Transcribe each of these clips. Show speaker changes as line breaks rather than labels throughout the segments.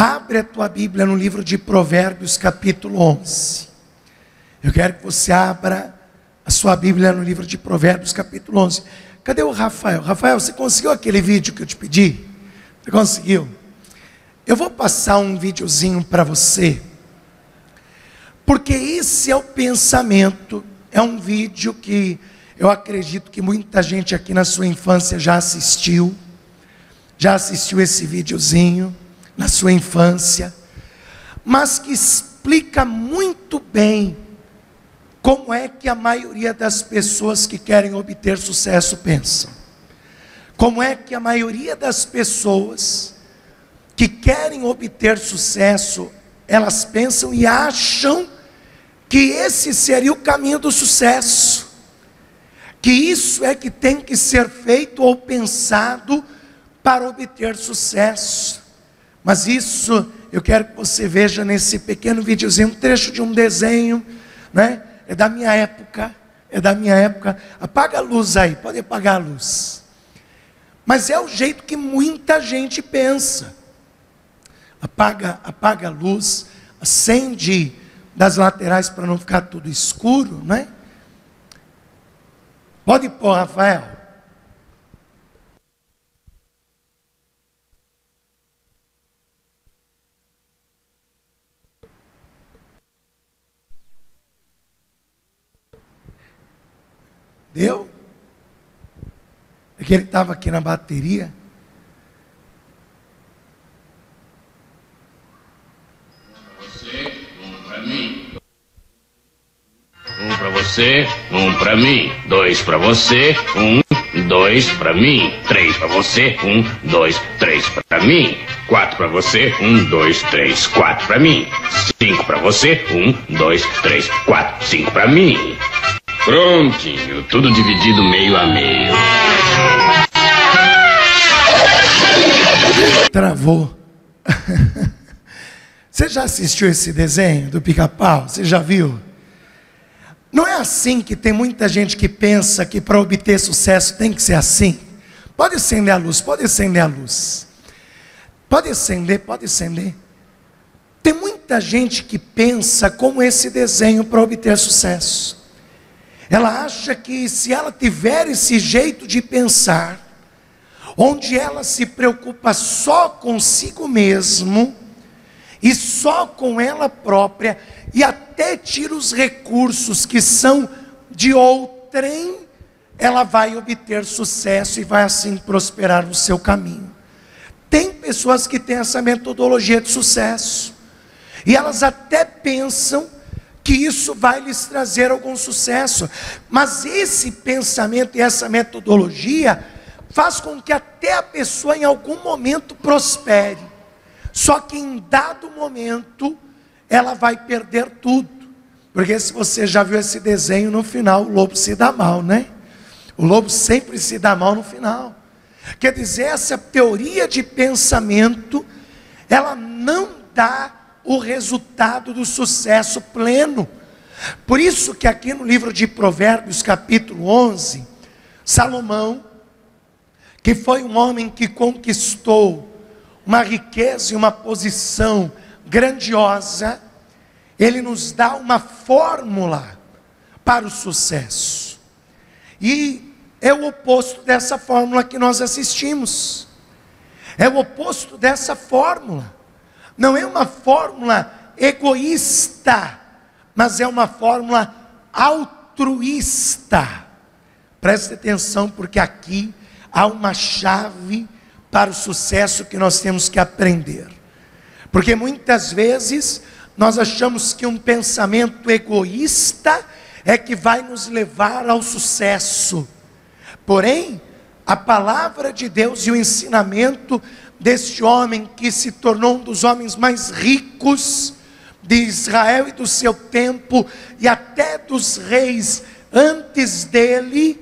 Abre a tua Bíblia no livro de Provérbios, capítulo 11. Eu quero que você abra a sua Bíblia no livro de Provérbios, capítulo 11. Cadê o Rafael? Rafael, você conseguiu aquele vídeo que eu te pedi? Você conseguiu? Eu vou passar um videozinho para você, porque esse é o pensamento. É um vídeo que eu acredito que muita gente aqui na sua infância já assistiu esse videozinho na sua infância, mas que explica muito bem como é que a maioria das pessoas que querem obter sucesso pensam. Como é que a maioria das pessoas que querem obter sucesso, elas pensam e acham que esse seria o caminho do sucesso, que isso é que tem que ser feito ou pensado para obter sucesso. Mas isso, eu quero que você veja nesse pequeno videozinho, um trecho de um desenho, né? É da minha época. Apaga a luz aí, pode apagar a luz. Mas é o jeito que muita gente pensa. Apaga a luz, acende das laterais para não ficar tudo escuro, né? Pode pôr, Rafael. Deu? É que ele estava aqui na bateria.
Você, um para mim. Um para você, um para mim. Dois para você, dois para mim. Três para você, dois, três para mim. Quatro para você, dois, três, quatro para mim. Cinco para você, dois, três, quatro, cinco para mim. Prontinho, tudo dividido meio a meio.
Travou. Você já assistiu esse desenho do Pica-Pau? Você já viu? Não é assim que tem muita gente que pensa que para obter sucesso tem que ser assim? Pode acender a luz, pode acender a luz. Pode acender, pode acender. Tem muita gente que pensa como esse desenho para obter sucesso. Ela acha que se ela tiver esse jeito de pensar, onde ela se preocupa só consigo mesmo, e só com ela própria, e até tira os recursos que são de outrem, ela vai obter sucesso e vai assim prosperar no seu caminho. Tem pessoas que têm essa metodologia de sucesso, e elas até pensam que isso vai lhes trazer algum sucesso, mas esse pensamento e essa metodologia faz com que até a pessoa em algum momento prospere, só que em dado momento ela vai perder tudo, porque se você já viu esse desenho, no final o lobo se dá mal, né? O lobo sempre se dá mal no final. Quer dizer, essa teoria de pensamento, ela não dá o resultado do sucesso pleno. Por isso que aqui no livro de Provérbios, capítulo 11, Salomão, que foi um homem que conquistou uma riqueza e uma posição grandiosa, ele nos dá uma fórmula para o sucesso. E é o oposto dessa fórmula que nós assistimos. É o oposto dessa fórmula. Não é uma fórmula egoísta, mas é uma fórmula altruísta. Preste atenção, porque aqui há uma chave para o sucesso que nós temos que aprender. Porque muitas vezes nós achamos que um pensamento egoísta é que vai nos levar ao sucesso. Porém, a palavra de Deus e o ensinamento deste homem que se tornou um dos homens mais ricos de Israel e do seu tempo, e até dos reis antes dele,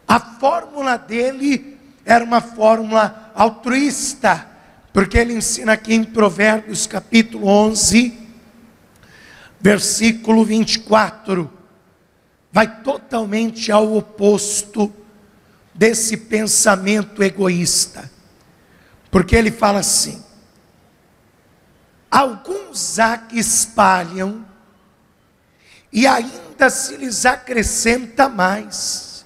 a fórmula dele era uma fórmula altruísta, porque ele ensina aqui em Provérbios capítulo 11, versículo 24, vai totalmente ao oposto desse pensamento egoísta. Porque ele fala assim: alguns há que espalham, e ainda se lhes acrescenta mais,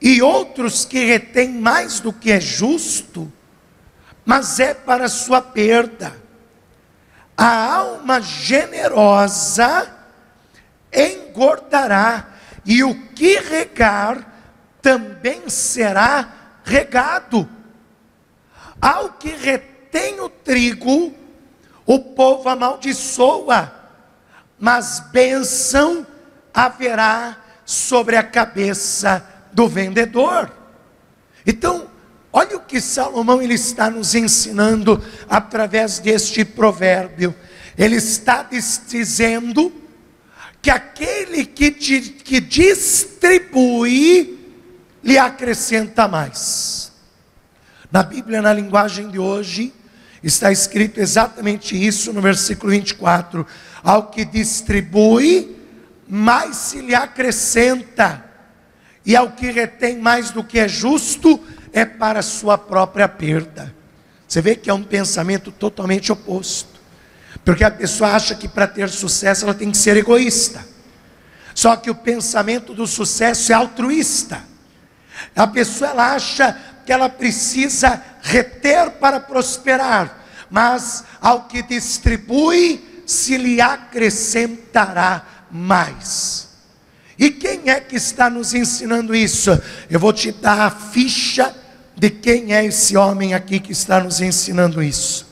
e outros que retêm mais do que é justo, mas é para sua perda. A alma generosa engordará, e o que regar também será regado. Ao que retém o trigo, o povo amaldiçoa, mas bênção haverá sobre a cabeça do vendedor. Então, olha o que Salomão ele está nos ensinando através deste provérbio. Ele está dizendo que aquele que distribui, lhe acrescenta mais. Na Bíblia, na linguagem de hoje, está escrito exatamente isso no versículo 24. Ao que distribui, mais se lhe acrescenta. E ao que retém mais do que é justo, é para sua própria perda. Você vê que é um pensamento totalmente oposto. Porque a pessoa acha que para ter sucesso ela tem que ser egoísta. Só que o pensamento do sucesso é altruísta. A pessoa ela acha que ela precisa reter para prosperar, mas ao que distribui se lhe acrescentará mais. E quem é que está nos ensinando isso? Eu vou te dar a ficha de quem é esse homem aqui que está nos ensinando isso.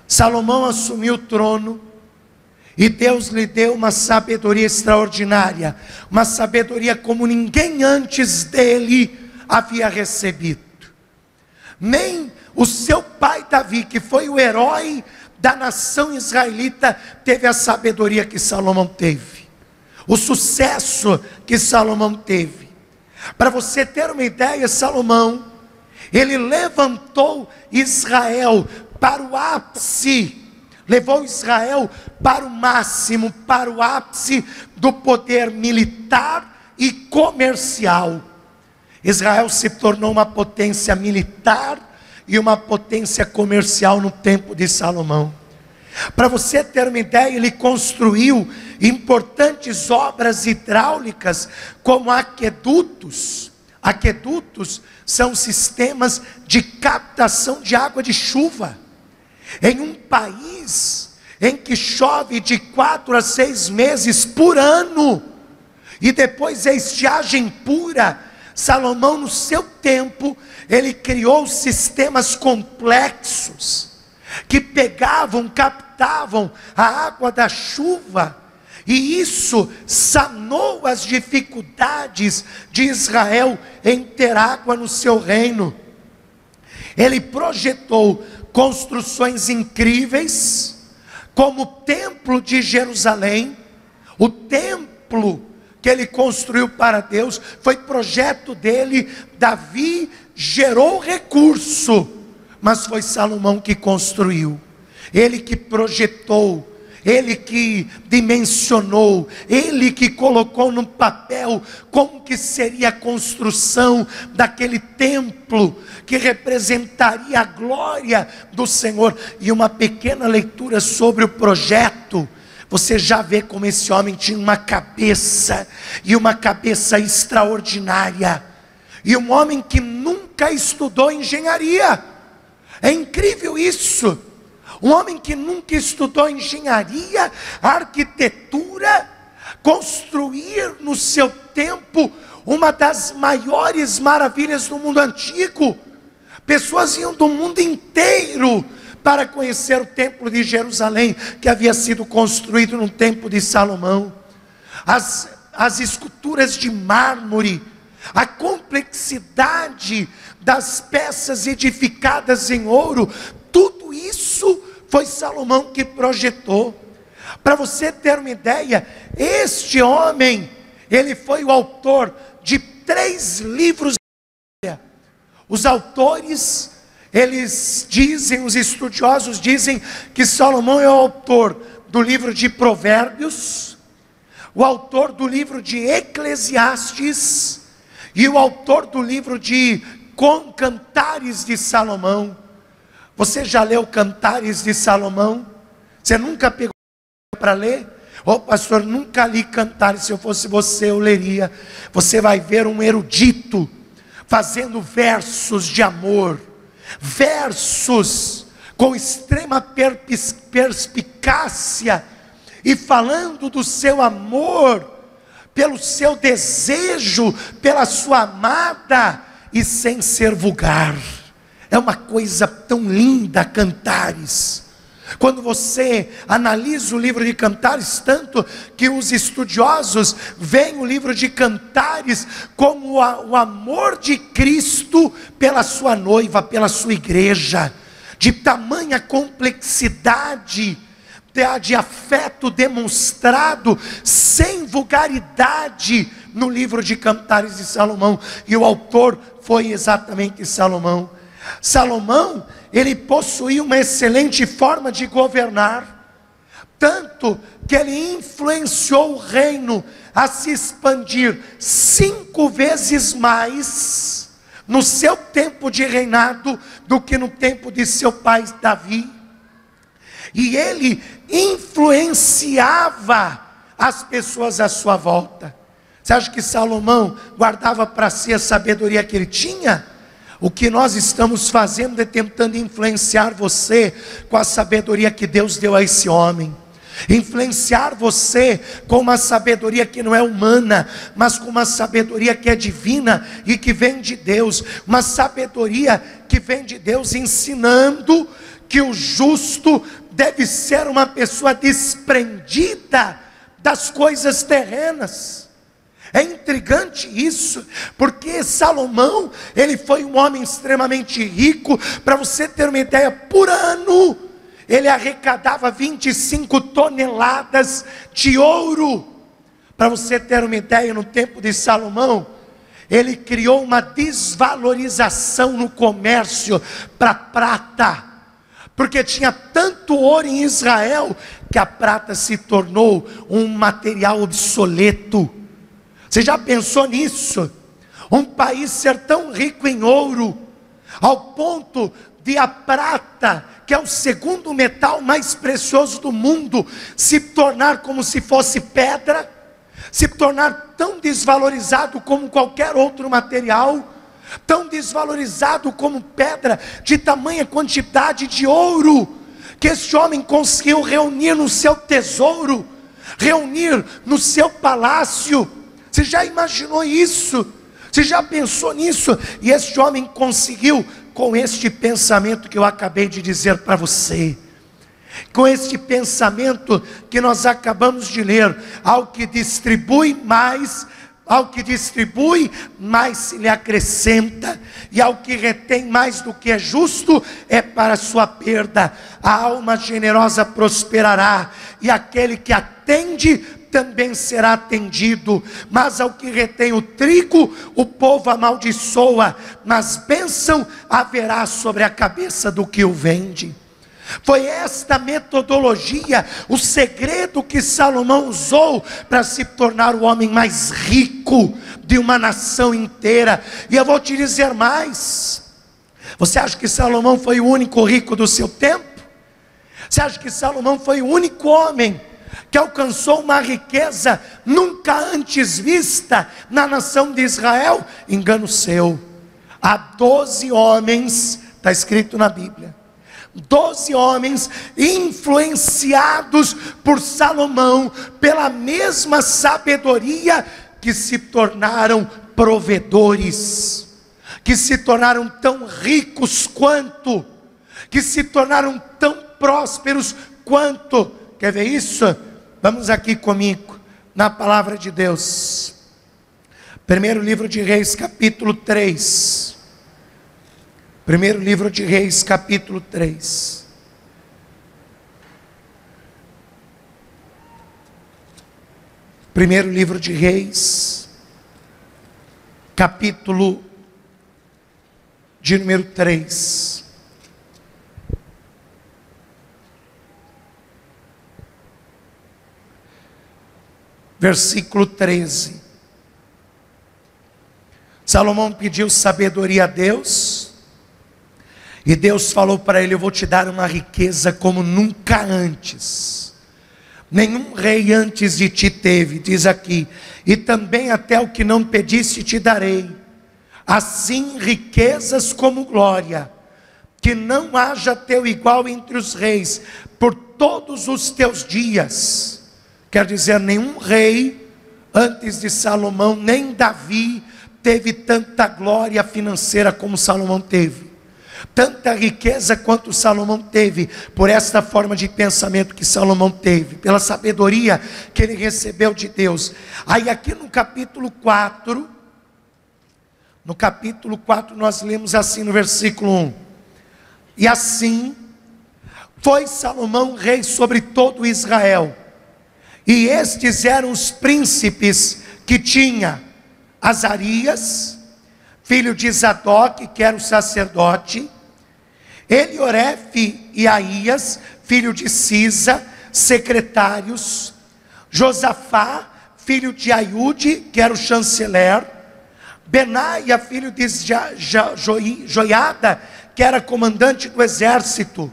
Salomão assumiu o trono e Deus lhe deu uma sabedoria extraordinária, uma sabedoria como ninguém antes dele havia recebido. Nem o seu pai Davi, que foi o herói da nação israelita, teve a sabedoria que Salomão teve, o sucesso que Salomão teve. Para você ter uma ideia, Salomão, ele levantou Israel para o ápice, levou Israel para o máximo, para o ápice do poder militar e comercial. Israel se tornou uma potência militar e uma potência comercial no tempo de Salomão. Para você ter uma ideia, ele construiu importantes obras hidráulicas, como aquedutos. Aquedutos são sistemas de captação de água de chuva. Em um país em que chove de 4 a 6 meses por ano, e depois é estiagem pura, Salomão, no seu tempo, ele criou sistemas complexos, que pegavam, captavam a água da chuva, e isso sanou as dificuldades de Israel em ter água no seu reino. Ele projetou construções incríveis, como o templo de Jerusalém. O templo que ele construiu para Deus foi projeto dele. Davi gerou recurso, mas foi Salomão que construiu, ele que projetou, ele que dimensionou, ele que colocou no papel como que seria a construção daquele templo que representaria a glória do Senhor. E uma pequena leitura sobre o projeto, você já vê como esse homem tinha uma cabeça, e uma cabeça extraordinária, e um homem que nunca estudou engenharia. É incrível isso. Um homem que nunca estudou engenharia, arquitetura, construir no seu tempo uma das maiores maravilhas do mundo antigo. Pessoas iam do mundo inteiro para conhecer o templo de Jerusalém, que havia sido construído no tempo de Salomão. As esculturas de mármore, a complexidade das peças edificadas em ouro, tudo isso foi Salomão que projetou. Para você ter uma ideia, este homem, ele foi o autor de 3 livros. Os autores, eles dizem, os estudiosos dizem que Salomão é o autor do livro de Provérbios, o autor do livro de Eclesiastes e o autor do livro de Cantares de Salomão. Você já leu Cantares de Salomão? Você nunca pegou para ler? Ô pastor, nunca li Cantares. Se eu fosse você, eu leria. Você vai ver um erudito fazendo versos de amor, versos com extrema perspicácia, e falando do seu amor, pelo seu desejo, pela sua amada, e sem ser vulgar. É uma coisa tão linda, Cantares. Quando você analisa o livro de Cantares, tanto que os estudiosos veem o livro de Cantares como o amor de Cristo pela sua noiva, pela sua igreja, de tamanha complexidade, de afeto demonstrado, sem vulgaridade, no livro de Cantares de Salomão. E o autor foi exatamente Salomão. Salomão, ele possuía uma excelente forma de governar, tanto que ele influenciou o reino a se expandir 5 vezes mais no seu tempo de reinado do que no tempo de seu pai Davi. E ele influenciava as pessoas à sua volta. Você acha que Salomão guardava para si a sabedoria que ele tinha? O que nós estamos fazendo é tentando influenciar você com a sabedoria que Deus deu a esse homem. Influenciar você com uma sabedoria que não é humana, mas com uma sabedoria que é divina e que vem de Deus. Uma sabedoria que vem de Deus, ensinando que o justo deve ser uma pessoa desprendida das coisas terrenas. É intrigante isso, porque Salomão, ele foi um homem extremamente rico. Para você ter uma ideia, por ano, ele arrecadava 25 toneladas de ouro. Para você ter uma ideia, no tempo de Salomão, ele criou uma desvalorização no comércio para prata, porque tinha tanto ouro em Israel, que a prata se tornou um material obsoleto. Você já pensou nisso? Um país ser tão rico em ouro, ao ponto de a prata, que é o segundo metal mais precioso do mundo, se tornar como se fosse pedra, se tornar tão desvalorizado como qualquer outro material, tão desvalorizado como pedra, de tamanha quantidade de ouro, que esse homem conseguiu reunir no seu tesouro, reunir no seu palácio. Você já imaginou isso? Você já pensou nisso? E este homem conseguiu, com este pensamento que eu acabei de dizer para você, com este pensamento que nós acabamos de ler: ao que distribui mais se lhe acrescenta, e ao que retém mais do que é justo, é para sua perda. A alma generosa prosperará, e aquele que atende também será atendido. Mas ao que retém o trigo, o povo amaldiçoa, mas bênção haverá sobre a cabeça do que o vende. Foi esta metodologia, o segredo que Salomão usou para se tornar o homem mais rico de uma nação inteira. E eu vou te dizer mais: você acha que Salomão foi o único rico do seu tempo? Você acha que Salomão foi o único homem que alcançou uma riqueza nunca antes vista na nação de Israel? Engano seu. Há 12 homens, está escrito na Bíblia, 12 homens influenciados por Salomão, pela mesma sabedoria, que se tornaram provedores, que se tornaram tão ricos quanto, que se tornaram tão prósperos quanto. Quer ver isso? Vamos aqui comigo, na palavra de Deus. Primeiro livro de Reis, capítulo 3. Primeiro livro de Reis, capítulo 3. Primeiro livro de Reis, capítulo de número 3. Versículo 13. Salomão pediu sabedoria a Deus, E Deus falou para ele: eu vou te dar uma riqueza como nunca antes. Nenhum rei antes de ti teve, diz aqui. E também até o que não pediste te darei. Assim riquezas como glória, que não haja teu igual entre os reis, por todos os teus dias. Quer dizer, nenhum rei antes de Salomão, nem Davi, teve tanta glória financeira como Salomão teve, tanta riqueza quanto Salomão teve, por esta forma de pensamento que Salomão teve, pela sabedoria que ele recebeu de Deus. Aí aqui no capítulo 4, nós lemos assim no versículo 1: e assim foi Salomão rei sobre todo Israel, e estes eram os príncipes que tinha: Azarias, filho de Zadok, que era o sacerdote; Eliorefe e Aías, filho de Cisa, secretários; Josafá, filho de Aiude, que era o chanceler; Benaia, filho de Joiada, que era comandante do exército;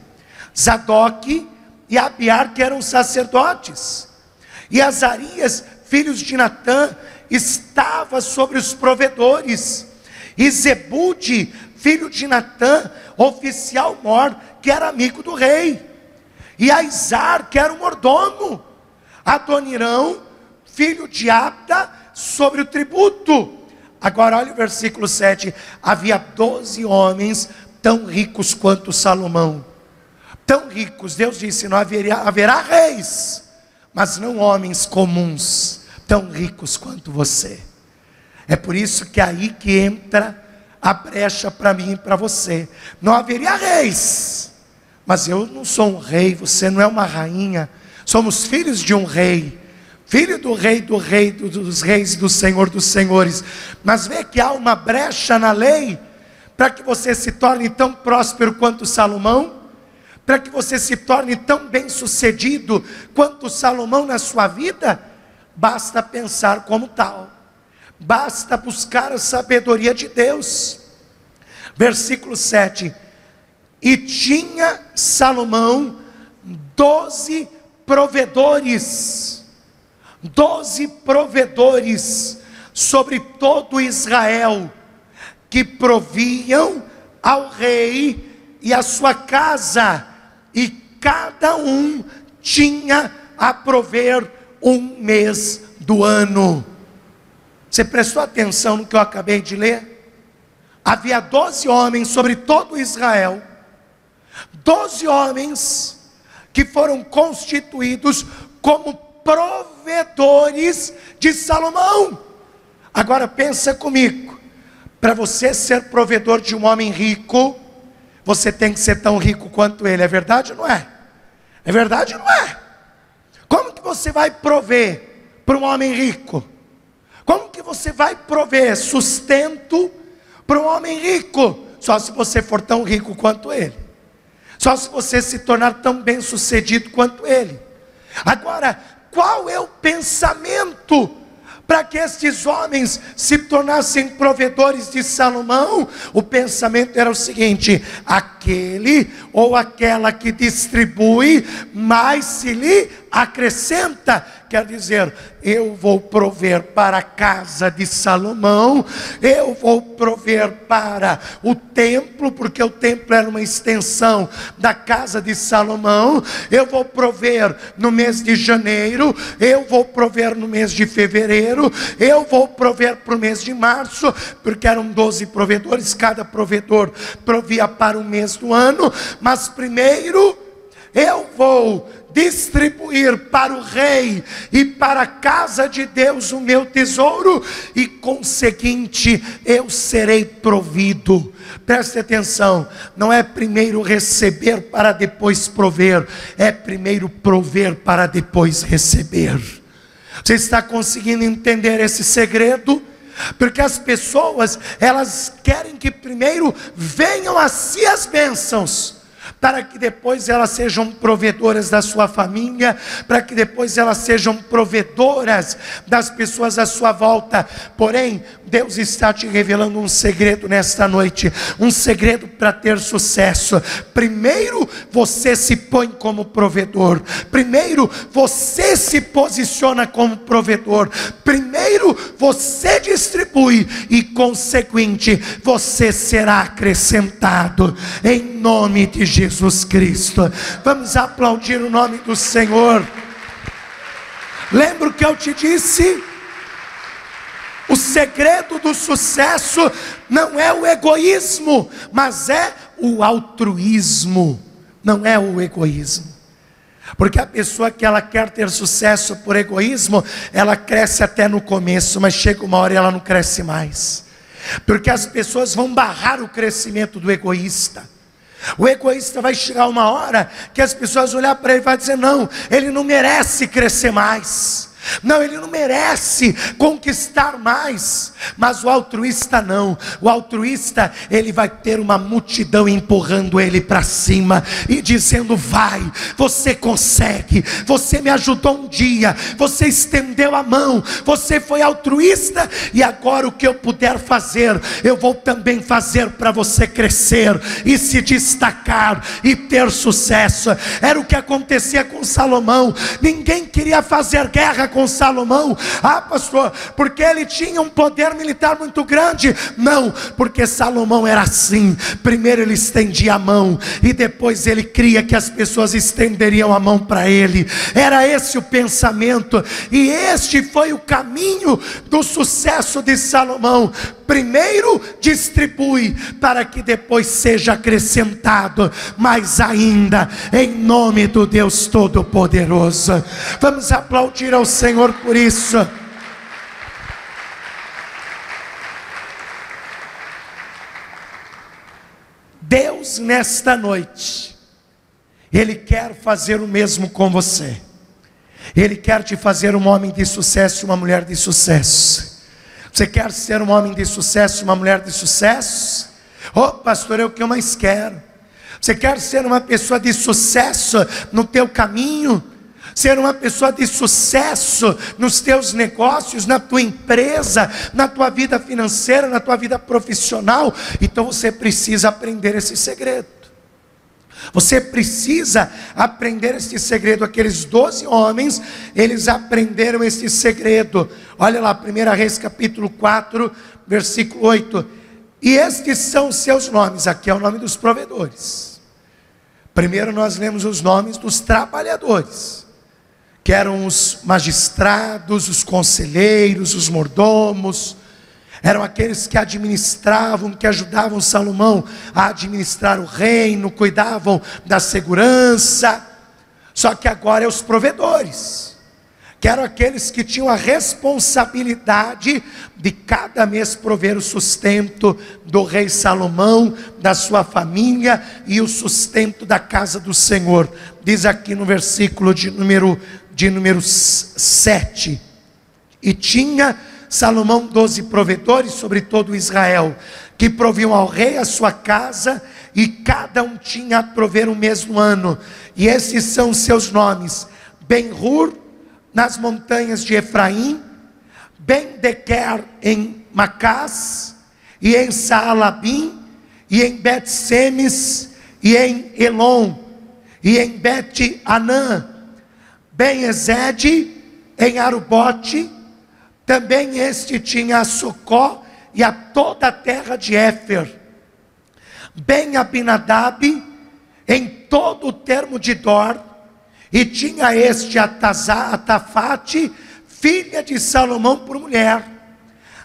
Zadok e Abiar, que eram sacerdotes; e Azarias, filhos de Natã, estava sobre os provedores; e Zebude, filho de Natã, oficial mor, que era amigo do rei; e Aizar, que era o mordomo; Adonirão, filho de Abda, sobre o tributo. Agora olha o versículo 7: havia 12 homens tão ricos quanto Salomão, tão ricos. Deus disse: não haverá reis, mas não homens comuns tão ricos quanto você. É por isso que é aí que entra a brecha para mim e para você. Não haveria reis, mas eu não sou um rei, você não é uma rainha. Somos filhos de um rei, filho do rei, dos reis, do Senhor dos senhores. Mas vê que há uma brecha na lei para que você se torne tão próspero quanto Salomão, para que você se torne tão bem sucedido quanto Salomão na sua vida. Basta pensar como tal, basta buscar a sabedoria de Deus. Versículo 7: e tinha Salomão 12 provedores, 12 provedores sobre todo Israel, que proviam ao rei e a sua casa, e cada um tinha a prover um mês do ano. Você prestou atenção no que eu acabei de ler? Havia 12 homens sobre todo Israel, 12 homens que foram constituídos como provedores de Salomão. Agora pensa comigo: para você ser provedor de um homem rico, você tem que ser tão rico quanto ele. É verdade ou não é? É verdade ou não é? Como que você vai prover para um homem rico? Como que você vai prover sustento para um homem rico? Só se você for tão rico quanto ele, só se você se tornar tão bem sucedido quanto ele. Agora, qual é o pensamento para que estes homens se tornassem provedores de Salomão? O pensamento era o seguinte: aquele ou aquela que distribui, mais se lhe acrescenta. Quer dizer, eu vou prover para a casa de Salomão, eu vou prover para o templo, porque o templo era uma extensão da casa de Salomão. Eu vou prover no mês de janeiro, eu vou prover no mês de fevereiro, eu vou prover para o mês de março, porque eram 12 provedores, cada provedor provia para o mês do ano. Mas primeiro eu vou distribuir para o rei e para a casa de Deus o meu tesouro, e conseguinte eu serei provido. Preste atenção, não é primeiro receber para depois prover, é primeiro prover para depois receber. Você está conseguindo entender esse segredo? Porque as pessoas, elas querem que primeiro venham a si as bênçãos, para que depois elas sejam provedoras da sua família, para que depois elas sejam provedoras das pessoas à sua volta. Porém, Deus está te revelando um segredo nesta noite, um segredo para ter sucesso. Primeiro, você se põe como provedor. Primeiro, você se posiciona como provedor. Primeiro, você distribui e, consequente, você será acrescentado em nome de Jesus Cristo. Vamos aplaudir o nome do Senhor. Lembra o que eu te disse? O segredo do sucesso não é o egoísmo, mas é o altruísmo. Não é o egoísmo. Porque a pessoa que ela quer ter sucesso por egoísmo, ela cresce até no começo, mas chega uma hora e ela não cresce mais. Porque as pessoas vão barrar o crescimento do egoísta. O egoísta vai chegar uma hora que as pessoas vão olhar para ele e vão dizer: não, ele não merece crescer mais. Não, ele não merece conquistar mais. Mas o altruísta não. O altruísta, ele vai ter uma multidão empurrando ele para cima e dizendo: vai, você consegue, você me ajudou um dia, você estendeu a mão, você foi altruísta, e agora o que eu puder fazer, eu vou também fazer para você crescer e se destacar e ter sucesso. Era o que acontecia com Salomão. Ninguém queria fazer guerra com Salomão. Ah, pastor, porque ele tinha um poder militar muito grande? Não, porque Salomão era assim. Primeiro ele estendia a mão e depois ele cria que as pessoas estenderiam a mão para ele. Era esse o pensamento, e este foi o caminho do sucesso de Salomão. Primeiro distribui para que depois seja acrescentado mais ainda, em nome do Deus Todo-Poderoso. Vamos aplaudir ao Senhor por isso. Deus, nesta noite, Ele quer fazer o mesmo com você. Ele quer te fazer um homem de sucesso, uma mulher de sucesso. Você quer ser um homem de sucesso, uma mulher de sucesso? Oh, pastor, é o que eu mais quero. Você quer ser uma pessoa de sucesso no teu caminho? Ser uma pessoa de sucesso nos teus negócios, na tua empresa, na tua vida financeira, na tua vida profissional? Então você precisa aprender esse segredo. Você precisa aprender este segredo. Aqueles 12 homens, eles aprenderam este segredo. Olha lá, 1 Reis capítulo 4, versículo 8. E estes são os seus nomes. Aqui é o nome dos provedores. Primeiro nós lemos os nomes dos trabalhadores, que eram os magistrados, os conselheiros, os mordomos. Eram aqueles que administravam, que ajudavam Salomão a administrar o reino, cuidavam da segurança. Só que agora é os provedores, que eram aqueles que tinham a responsabilidade de cada mês prover o sustento do rei Salomão, da sua família e o sustento da casa do Senhor. Diz aqui no versículo de número 7. E tinha Salomão 12 provedores sobre todo Israel, que proviam ao rei a sua casa, e cada um tinha a prover o mesmo ano. E esses são os seus nomes: Ben-Hur, nas montanhas de Efraim, Ben-Dequer em Macás, e em Saalabim, e em Bet-Semes, e em Elon, e em Bet-Anã, Ben-Ezed em Arubote. Também este tinha a Socó e a toda a terra de Éfer. Ben-Abinadab em todo o termo de Dor. E tinha este a Tafate, filha de Salomão, por mulher.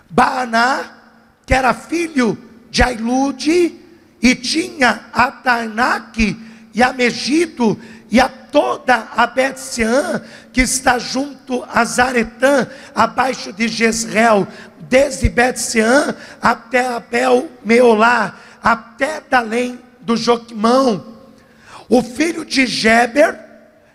Baaná, que era filho de Ailude. E tinha a Taanaque e a Megido, e a toda a Bet-Seã, que está junto a Zaretã, abaixo de Jezreel, desde Bet-Seã até Abel-Meolá, até Dalém do Joquimão. O filho de Geber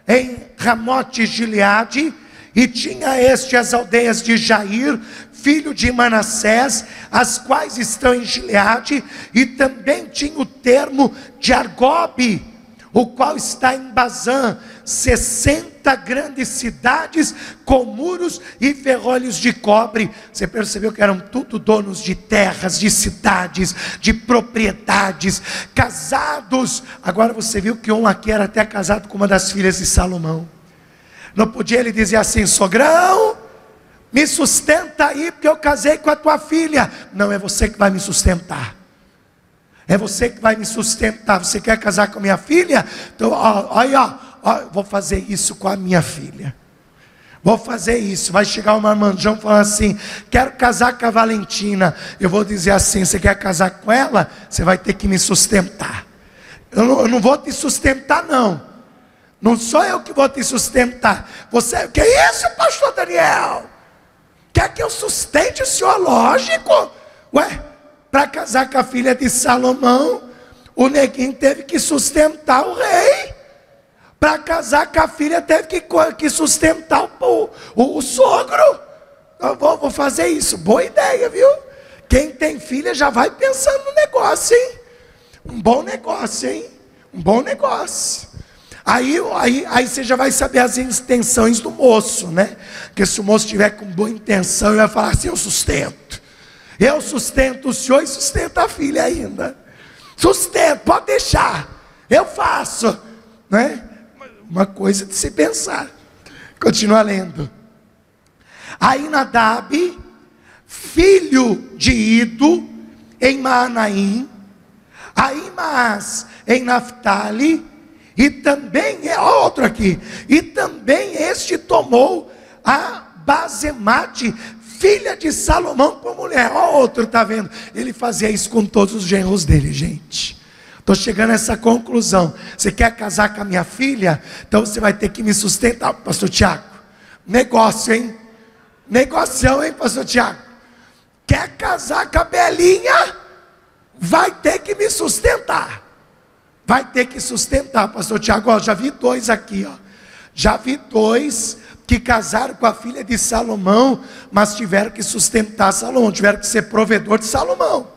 em Ramote-Gileade, e tinha este as aldeias de Jair, filho de Manassés, as quais estão em Gileade, e também tinha o termo de Argobe, o qual está em Bazã, 60 60 grandes cidades com muros e ferrolhos de cobre. Você percebeu que eram tudo donos de terras, de cidades, de propriedades, casados. Agora você viu que um aqui era até casado com uma das filhas de Salomão. Não podia ele dizer assim: sogrão, me sustenta aí porque eu casei com a tua filha. Não, é você que vai me sustentar. É você que vai me sustentar. Você quer casar com a minha filha? Então, olha, vou fazer isso com a minha filha. Vou fazer isso. Vai chegar um marmanjão falando assim: quero casar com a Valentina. Eu vou dizer assim: você quer casar com ela? Você vai ter que me sustentar. Eu não vou te sustentar, não. Não sou eu que vou te sustentar. Você, que é isso, pastor Daniel? Quer que eu sustente o senhor? Lógico. Ué, para casar com a filha de Salomão, o neguinho teve que sustentar o rei. Para casar com a filha, teve que sustentar o sogro. Eu vou fazer isso. Boa ideia, viu? Quem tem filha já vai pensando no negócio, hein? Um bom negócio, hein? Um bom negócio. Aí você já vai saber as intenções do moço, né? Porque se o moço tiver com boa intenção, ele vai falar assim: eu sustento o senhor e sustento a filha ainda. Sustento, pode deixar, eu faço, né? Uma coisa de se pensar. Continua lendo. Ainadab, filho de Ido, em Maanaim, Ahimaas em Naphtali, e também, outro aqui, e também este tomou a Basemate, filha de Salomão, por mulher. Outro, está vendo? Ele fazia isso com todos os genros dele, gente. Estou chegando a essa conclusão. Você quer casar com a minha filha? Então você vai ter que me sustentar, pastor Tiago. Negócio, hein? Negocião, hein, pastor Tiago? Quer casar com a Belinha? Vai ter que me sustentar. Vai ter que sustentar, pastor Tiago. Ó, já vi dois aqui, ó. Já vi dois que casaram com a filha de Salomão, mas tiveram que sustentar Salomão, tiveram que ser provedor de Salomão,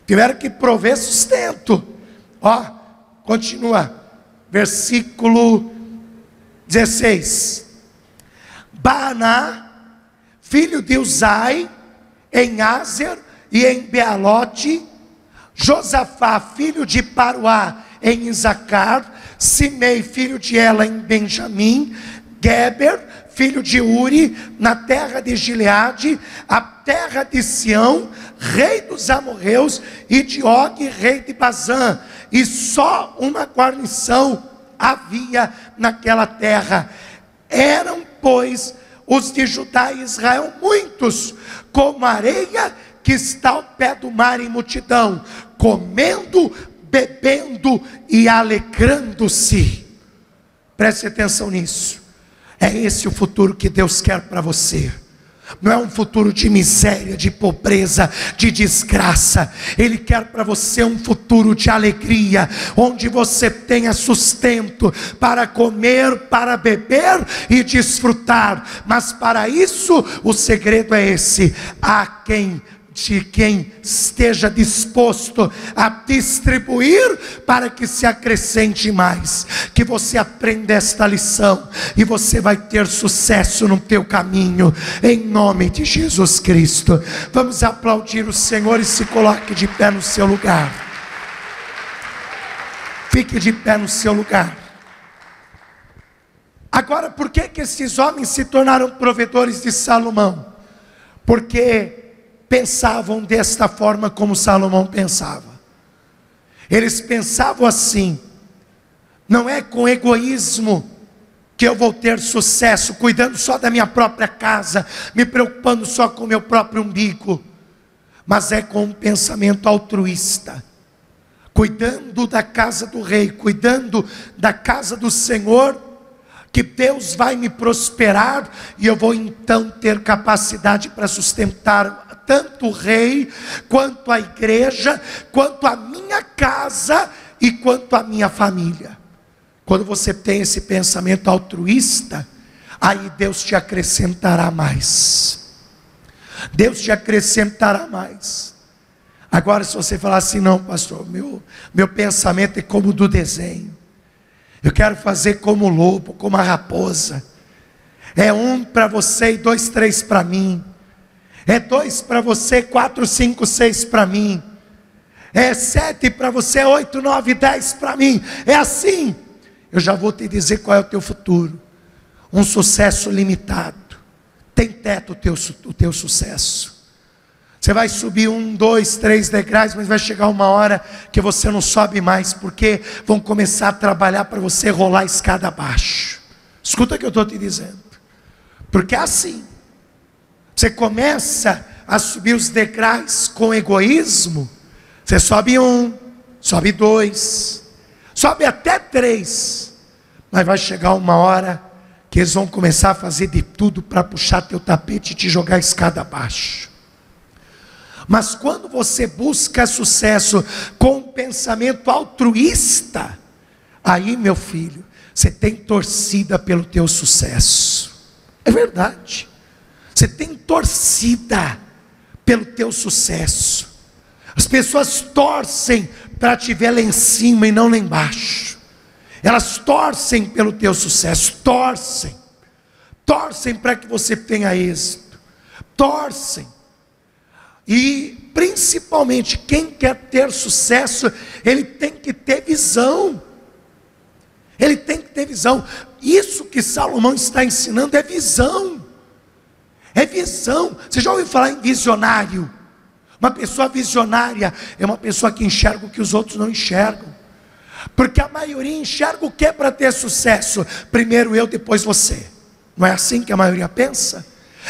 tiveram que prover sustento. Ó, continua, versículo 16. Baaná, filho de Uzai, em Azer e em Bealote, Josafá, filho de Paruá, em Isacar, Simei, filho de Ela, em Benjamim, Geber, filho de Uri, na terra de Gileade, a terra de Sião, rei dos amorreus, e de Og, rei de Bazã, e só uma guarnição havia naquela terra. Eram, pois, os de Judá e Israel muitos, como a areia que está ao pé do mar em multidão, comendo, bebendo e alegrando-se. Preste atenção nisso. É esse o futuro que Deus quer para você. Não é um futuro de miséria, de pobreza, de desgraça. Ele quer para você um futuro de alegria, onde você tenha sustento para comer, para beber e desfrutar. Mas para isso, o segredo é esse: há quem esteja disposto a distribuir para que se acrescente mais. Que você aprenda esta lição e você vai ter sucesso no teu caminho, em nome de Jesus Cristo. Vamos aplaudir o Senhor e se coloque de pé no seu lugar. Fique de pé no seu lugar. Agora, por que esses homens se tornaram provedores de Salomão? Porque pensavam desta forma como Salomão pensava. Eles pensavam assim: não é com egoísmo que eu vou ter sucesso, cuidando só da minha própria casa, me preocupando só com o meu próprio umbigo, mas é com um pensamento altruísta, cuidando da casa do rei, cuidando da casa do Senhor, que Deus vai me prosperar, e eu vou então ter capacidade para sustentar tanto o rei, quanto a igreja, quanto a minha casa, e quanto a minha família. Quando você tem esse pensamento altruísta, aí Deus te acrescentará mais. Deus te acrescentará mais. Agora, se você falar assim: não, pastor, meu pensamento é como do desenho, Eu quero fazer como o lobo, como a raposa. É 1 para você e 2, 3 para mim. É 2 para você, 4, 5, 6 para mim. É 7 para você, 8, 9, 10 para mim. É assim. Eu já vou te dizer qual é o teu futuro. Um sucesso limitado. Tem teto o teu sucesso. Você vai subir 1, 2, 3 degraus, mas vai chegar uma hora que você não sobe mais, porque vão começar a trabalhar para você rolar a escada abaixo. Escuta o que eu estou te dizendo. Porque é assim. Você começa a subir os degraus com egoísmo. Você sobe 1, sobe 2, sobe até 3. Mas vai chegar uma hora que eles vão começar a fazer de tudo para puxar teu tapete e te jogar a escada abaixo. Mas quando você busca sucesso com um pensamento altruísta, aí, meu filho, você tem torcida pelo teu sucesso. É verdade. Você tem torcida pelo teu sucesso. As pessoas torcem para te ver lá em cima e não lá embaixo. Elas torcem pelo teu sucesso, torcem para que você tenha êxito, torcem. E principalmente quem quer ter sucesso, ele tem que ter visão. Ele tem que ter visão. Isso que Salomão está ensinando é visão. É visão. Você já ouviu falar em visionário? Uma pessoa visionária é uma pessoa que enxerga o que os outros não enxergam. Porque a maioria enxerga o que é para ter sucesso? Primeiro eu, depois você. Não é assim que a maioria pensa?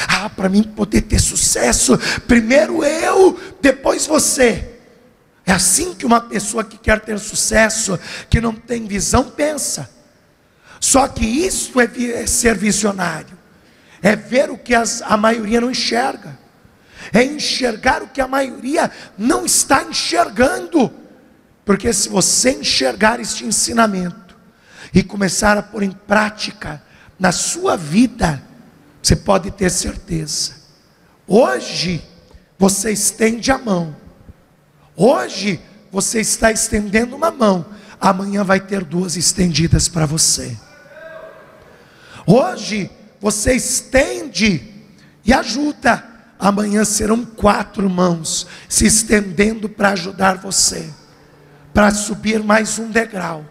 Ah, para mim poder ter sucesso, primeiro eu, depois você. É assim que uma pessoa que quer ter sucesso, que não tem visão, pensa. Só que isso é ser visionário. É ver o que a maioria não enxerga. É enxergar o que a maioria não está enxergando. Porque se você enxergar este ensinamento e começar a pôr em prática na sua vida, você pode ter certeza. Hoje você estende a mão. Hoje você está estendendo uma mão. Amanhã vai ter 2 estendidas para você. Hoje você estende e ajuda. Amanhã serão 4 mãos se estendendo para ajudar você, para subir mais um degrau.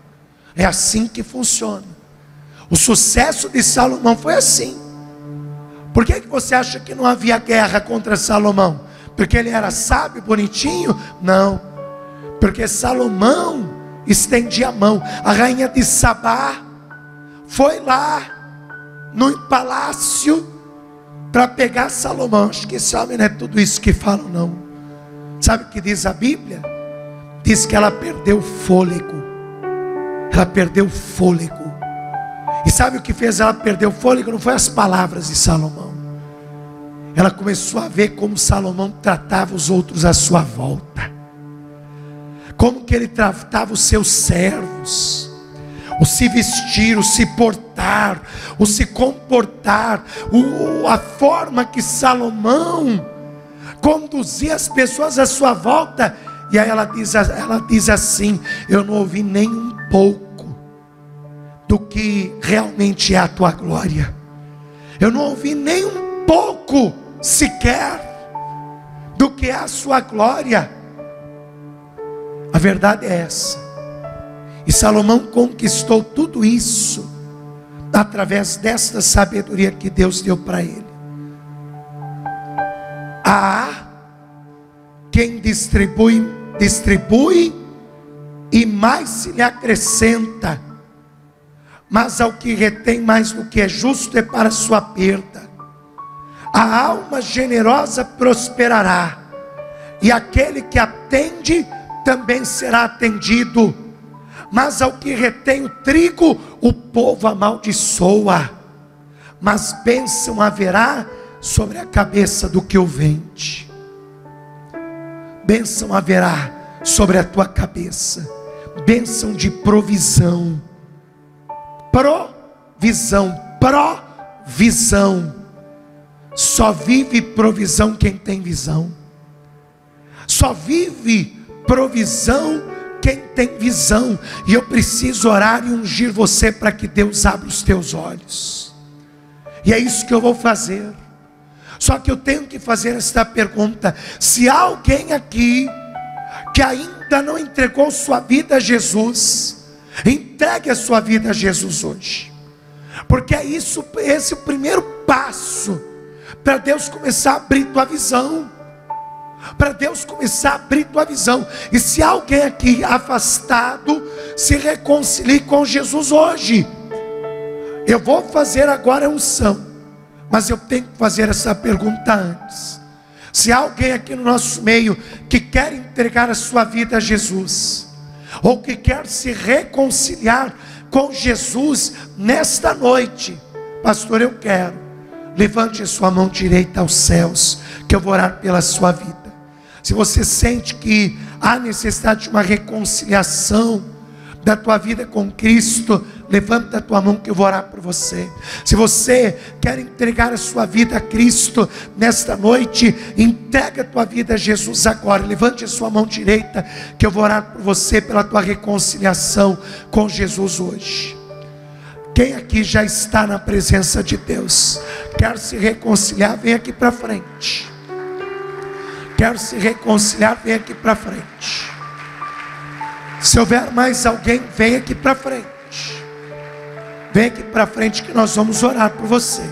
É assim que funciona. O sucesso de Salomão foi assim. Por que você acha que não havia guerra contra Salomão? Porque ele era sábio, bonitinho? Não. Porque Salomão estendia a mão. A rainha de Sabá foi lá no palácio para pegar Salomão. Acho que esse homem não é tudo isso que falam, não. Sabe o que diz a Bíblia? Diz que ela perdeu o fôlego. Ela perdeu o fôlego. E sabe o que fez ela perder o fôlego? Não foi as palavras de Salomão. Ela começou a ver como Salomão tratava os outros à sua volta. Como que ele tratava os seus servos. O se vestir, o se portar, o se comportar. A forma que Salomão conduzia as pessoas à sua volta. E aí ela diz assim: eu não ouvi nem um pouco do que realmente é a tua glória. Eu não ouvi nem um pouco sequer do que é a sua glória. A verdade é essa. E Salomão conquistou tudo isso através desta sabedoria que Deus deu para ele. Há quem distribui e mais se lhe acrescenta. Mas ao que retém mais do que é justo é para sua perda. A alma generosa prosperará, e aquele que atende também será atendido. Mas ao que retém o trigo, o povo amaldiçoa. Mas bênção haverá sobre a cabeça do que o vende. Bênção haverá sobre a tua cabeça. Bênção de provisão. Provisão. Só vive provisão quem tem visão. Só vive provisão quem tem visão, e eu preciso orar e ungir você para que Deus abra os teus olhos. E é isso que eu vou fazer. Só que eu tenho que fazer esta pergunta: se há alguém aqui que ainda não entregou sua vida a Jesus, entregue a sua vida a Jesus hoje, porque esse é o primeiro passo para Deus começar a abrir tua visão, para Deus começar a abrir tua visão. E se há alguém aqui afastado, se reconcilie com Jesus hoje. Eu vou fazer agora a unção, mas eu tenho que fazer essa pergunta antes. Se há alguém aqui no nosso meio que quer entregar a sua vida a Jesus, ou que quer se reconciliar com Jesus nesta noite, pastor, eu quero. Levante a sua mão direita aos céus, que eu vou orar pela sua vida. Se você sente que há necessidade de uma reconciliação da tua vida com Cristo, levanta a tua mão que eu vou orar por você. Se você quer entregar a sua vida a Cristo nesta noite, entrega a tua vida a Jesus agora. Levante a sua mão direita que eu vou orar por você pela tua reconciliação com Jesus hoje. Quem aqui já está na presença de Deus, quer se reconciliar, vem aqui para frente. Quer se reconciliar, vem aqui para frente. Se houver mais alguém, vem aqui para frente. Vem aqui para frente que nós vamos orar por você.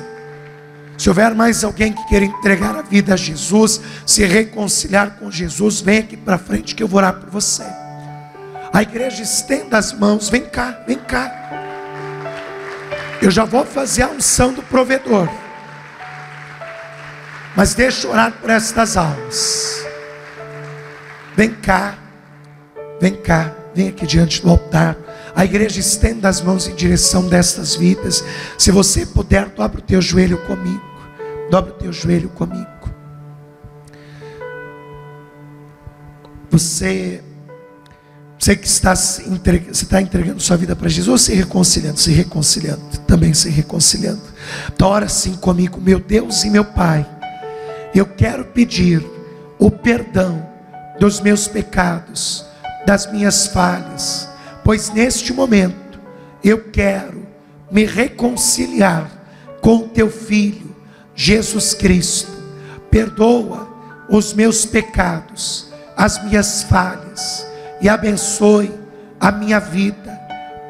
Se houver mais alguém que queira entregar a vida a Jesus, se reconciliar com Jesus, vem aqui para frente que eu vou orar por você. A igreja estenda as mãos, vem cá, vem cá. Eu já vou fazer a unção do provedor, mas deixa eu orar por estas almas. Vem cá, vem cá, vem aqui diante do altar. A igreja estenda as mãos em direção destas vidas. Se você puder, dobra o teu joelho comigo. Dobra o teu joelho comigo. Você que está entregando sua vida para Jesus, ou se reconciliando, também se reconciliando. Então ora assim comigo: meu Deus e meu Pai, eu quero pedir o perdão dos meus pecados, das minhas falhas, pois neste momento eu quero me reconciliar com o teu Filho Jesus Cristo. Perdoa os meus pecados, as minhas falhas, e abençoe a minha vida,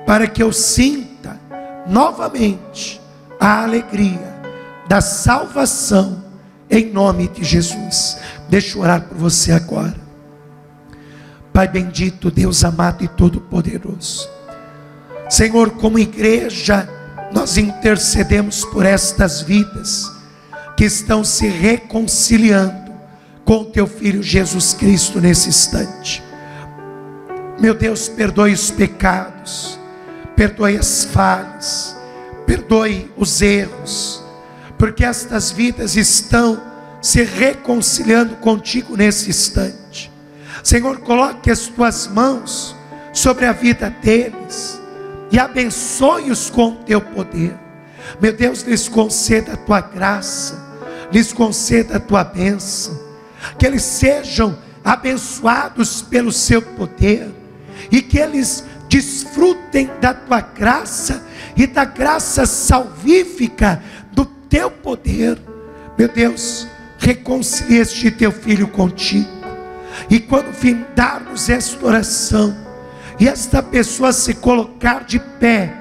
para que eu sinta novamente a alegria da salvação, em nome de Jesus. Deixa eu orar por você agora. Pai bendito, Deus amado e todo-poderoso, Senhor, como igreja, nós intercedemos por estas vidas que estão se reconciliando com o teu Filho Jesus Cristo nesse instante. Meu Deus, perdoe os pecados, perdoe as falhas, perdoe os erros, porque estas vidas estão se reconciliando contigo nesse instante. Senhor, coloque as tuas mãos sobre a vida deles e abençoe-os com o teu poder. Meu Deus, lhes conceda a tua graça, lhes conceda a tua bênção, que eles sejam abençoados pelo seu poder, e que eles desfrutem da tua graça e da graça salvífica do teu poder. Meu Deus, reconcilie este teu filho contigo, e quando findarmos esta oração e esta pessoa se colocar de pé,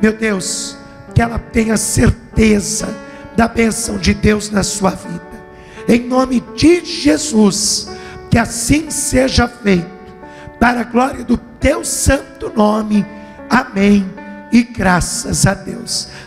meu Deus, que ela tenha certeza da bênção de Deus na sua vida, em nome de Jesus. Que assim seja feito, para a glória do teu santo nome. Amém e graças a Deus.